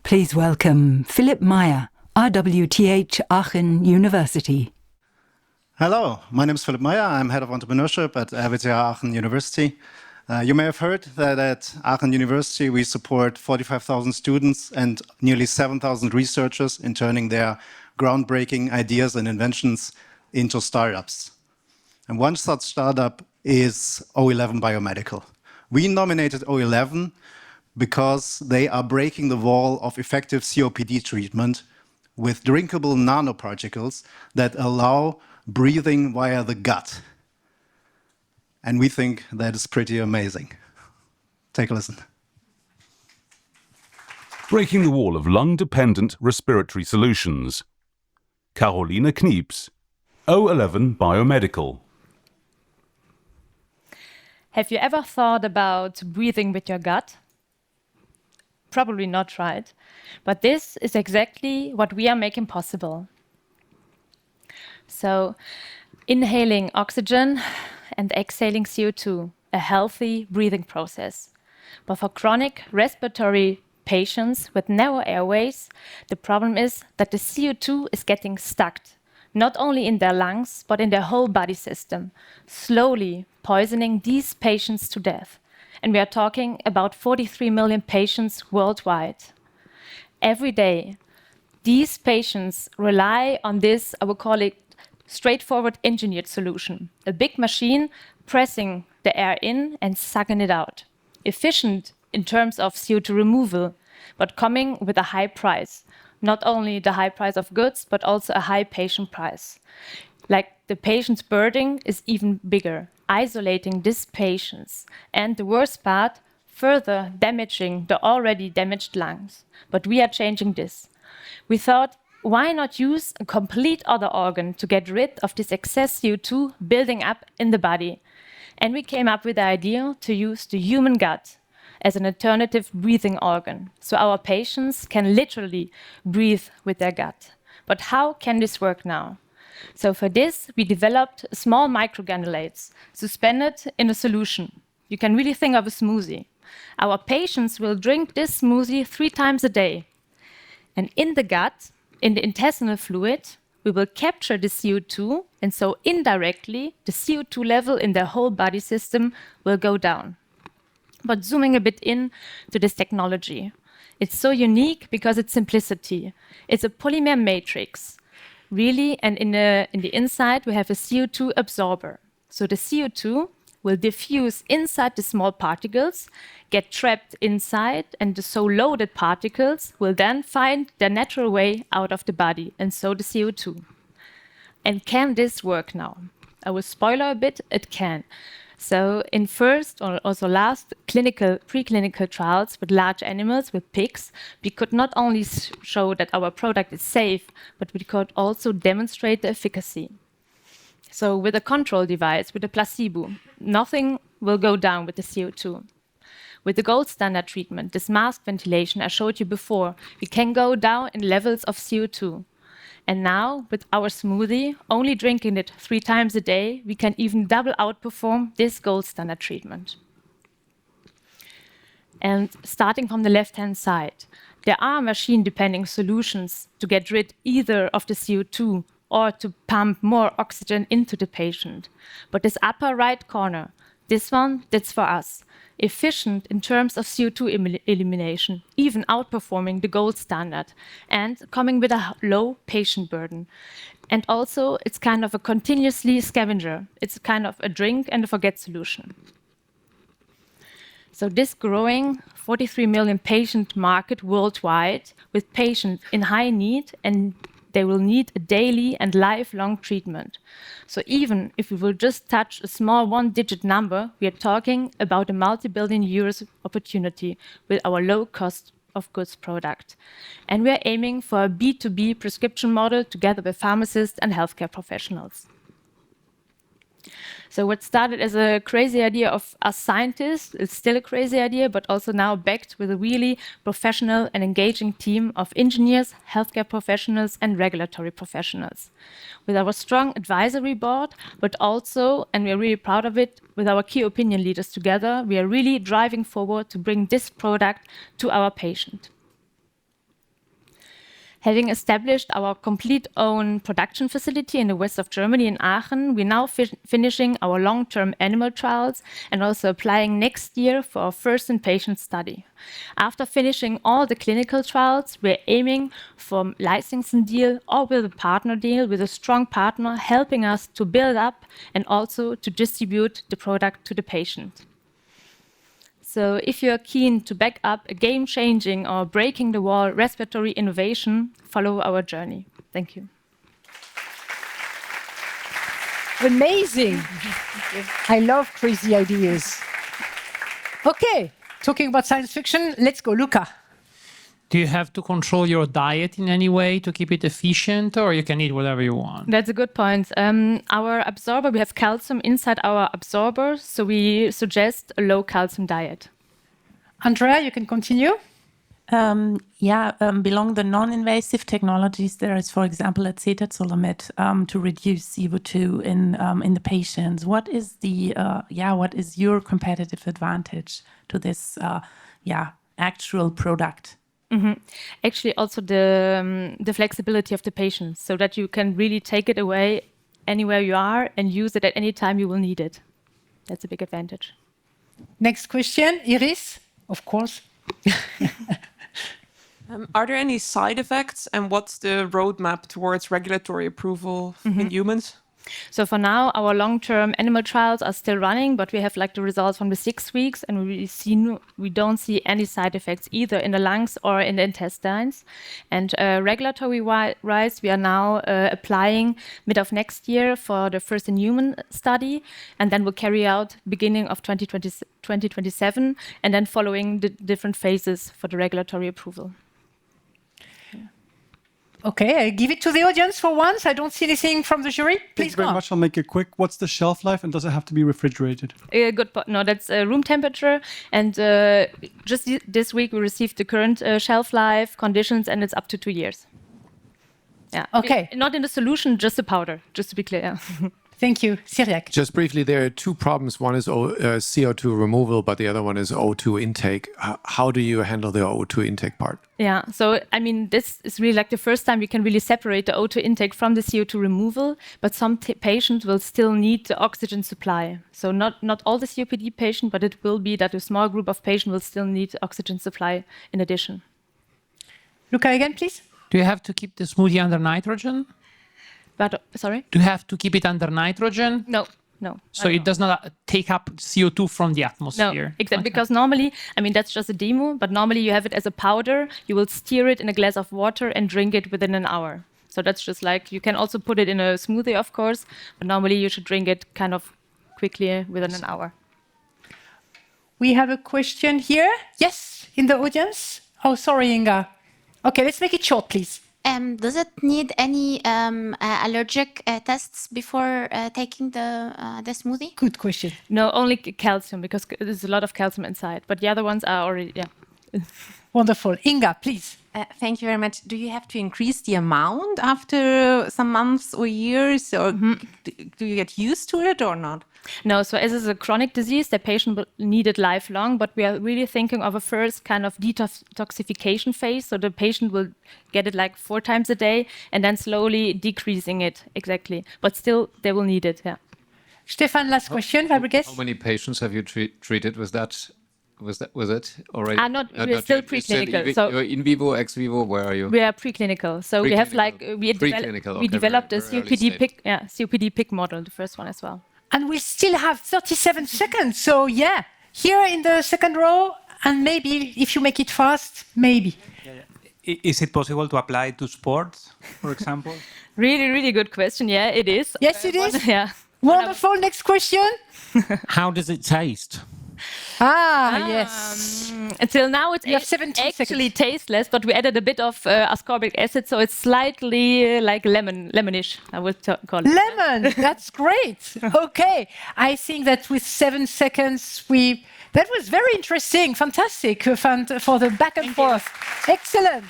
Please welcome Philipp Meyer, RWTH Aachen University. Hello, my name is Philipp Meyer. I'm head of entrepreneurship at RWTH Aachen University. You may have heard that at Aachen University we support 45,000 students and nearly 7,000 researchers in turning their groundbreaking ideas and inventions into startups. And one such startup is o11 Biomedical. We nominated o11 because they are breaking the wall of effective COPD treatment with drinkable nanoparticles that allow breathing via the gut. And we think that is pretty amazing. Take a listen. Breaking the wall of lung-dependent respiratory solutions. Caroline Knieps, o11 Biomedical. Have you ever thought about breathing with your gut? Probably not, right? But this is exactly what we are making possible. So, inhaling oxygen and exhaling CO2, a healthy breathing process. But for chronic respiratory patients with narrow airways, the problem is that the CO2 is getting stuck, not only in their lungs, but in their whole body system, slowly poisoning these patients to death. And we are talking about 43 million patients worldwide. Every day, these patients rely on this, I would call it, straightforward engineered solution, a big machine pressing the air in and sucking it out. Efficient in terms of CO2 removal, but coming with a high price. Not only the high price of goods, but also a high patient price. Like the patient's burden is even bigger, isolating these patients. And the worst part, further damaging the already damaged lungs. But we are changing this. We thought, why not use a complete other organ to get rid of this excess CO2 building up in the body? And we came up with the idea to use the human gut as an alternative breathing organ, so our patients can literally breathe with their gut. But how can this work now? So for this, we developed small microgranulates suspended in a solution. You can really think of a smoothie. Our patients will drink this smoothie 3 times a day. And in the gut, in the intestinal fluid, we will capture the CO2, and so indirectly, the CO2 level in their whole body system will go down. But zooming a bit in to this technology, it's so unique because it's simplicity. It's a polymer matrix, really, and in the inside, we have a CO2 absorber. So the CO2 will diffuse inside the small particles, get trapped inside, and the so loaded particles will then find their natural way out of the body, and so the CO2. And can this work now? I will spoiler a bit, it can. So in first or also last preclinical trials with large animals, with pigs, we could not only show that our product is safe, but we could also demonstrate the efficacy. So with a control device, with a placebo, nothing will go down with the CO2. With the gold standard treatment, this mask ventilation I showed you before, we can go down in levels of CO2. And now, with our smoothie, only drinking it 3 times a day, we can even double outperform this gold standard treatment. And starting from the left-hand side, there are machine-dependent solutions to get rid either of the CO2 or to pump more oxygen into the patient. But this upper right corner, this one, that's for us. Efficient in terms of CO2 elimination, even outperforming the gold standard, and coming with a low patient burden. And also, it's kind of a continuously scavenger. It's kind of a drink and a forget solution. So this growing 43 million patient market worldwide with patients in high need, and they will need a daily and lifelong treatment. So even if we will just touch a small 1-digit number, we are talking about a multi-billion euros opportunity with our low cost of goods product. And we are aiming for a B2B prescription model together with pharmacists and healthcare professionals. So what started as a crazy idea of us scientists, it's still a crazy idea, but also now backed with a really professional and engaging team of engineers, healthcare professionals, and regulatory professionals. With our strong advisory board, but also, and we're really proud of it, with our key opinion leaders together, we are really driving forward to bring this product to our patient. Having established our complete own production facility in the west of Germany in Aachen, we're now finishing our long-term animal trials and also applying next year for our first in-patient study. After finishing all the clinical trials, we're aiming for a licensing deal or with a partner deal with a strong partner helping us to build up and also to distribute the product to the patient. So if you're keen to back up a game-changing or breaking the wall respiratory innovation, follow our journey. Thank you. Amazing. I love crazy ideas. Okay, talking about science fiction, let's go, Luca. Do you have to control your diet in any way to keep it efficient, or you can eat whatever you want? That's a good point. Our absorber, we have calcium inside our absorber, so we suggest a low calcium diet. Andrea, you can continue. Belong the non-invasive technologies. There is, for example, acetazolamide to reduce CO2 in the patients. What is your competitive advantage to this actual product? Mm-hmm. Actually, also the flexibility of the patient, so that you can really take it away anywhere you are and use it at any time you will need it. That's a big advantage. Next question, Iris, of course. Are there any side effects, and what's the roadmap towards regulatory approval in humans? So for now, our long-term animal trials are still running, but we have the results from the 6 weeks, and we don't see any side effects either in the lungs or in the intestines. And regulatory-wise, we are now applying mid of next year for the first in-human study, and then we'll carry out beginning of 2027, and then following the different phases for the regulatory approval. Okay, I give it to the audience for once. I don't see anything from the jury. Please Thank you very much. I'll make it quick. What's the shelf life, and does it have to be refrigerated? No, that's room temperature. And just this week, we received the current shelf life conditions, and it's up to 2 years. Yeah. Okay. Not in the solution, just the powder, just to be clear. Thank you. Cyriac. Just briefly, there are two problems. One is CO2 removal, but the other one is O2 intake. How do you handle the O2 intake part? Yeah, so I mean, this is really the first time we can really separate the O2 intake from the CO2 removal, but some patients will still need the oxygen supply. So not all the COPD patients, but it will be that a small group of patients will still need oxygen supply in addition. Luca again, please. Do you have to keep the smoothie under nitrogen? But, sorry? Do you have to keep it under nitrogen? No. So it does not take up CO2 from the atmosphere? No, exactly. Okay. Because normally, I mean, that's just a demo, but normally you have it as a powder, you will stir it in a glass of water and drink it within an hour. So that's just you can also put it in a smoothie, of course, but normally you should drink it kind of quickly within an hour. We have a question here. Yes, in the audience. Oh, sorry, Inga. Okay, let's make it short, please. Does it need any allergic tests before taking the smoothie? Good question. No, only calcium, because there's a lot of calcium inside. But the other ones are already, Wonderful. Inga, please. Thank you very much. Do you have to increase the amount after some months or years, or do you get used to it or not? No, so as it's a chronic disease, the patient will need it lifelong, but we are really thinking of a first kind of detoxification phase. So the patient will get it 4 times a day and then slowly decreasing it, exactly. But still, they will need it, yeah. Stefan, last question, Fabrice. How many patients have you treated with that? Was it already? We're still preclinical. So you're in vivo, ex vivo. Where are you? We are preclinical. So we have we developed a COPD pig model, the first one as well. And we still have 37 seconds. So yeah, here in the second row, and maybe if you make it fast, maybe. Is it possible to apply to sports, for example? Really, really good question. Yeah, it is. Yes, it is. Yeah. Wonderful. Next question. How does it taste? Yes. Until now, it's actually tasteless, but we added a bit of ascorbic acid, so it's slightly lemonish, I would call it. Lemon, that's great. Okay, I think that with 7 seconds, that was very interesting, fantastic for the back and forth. Excellent.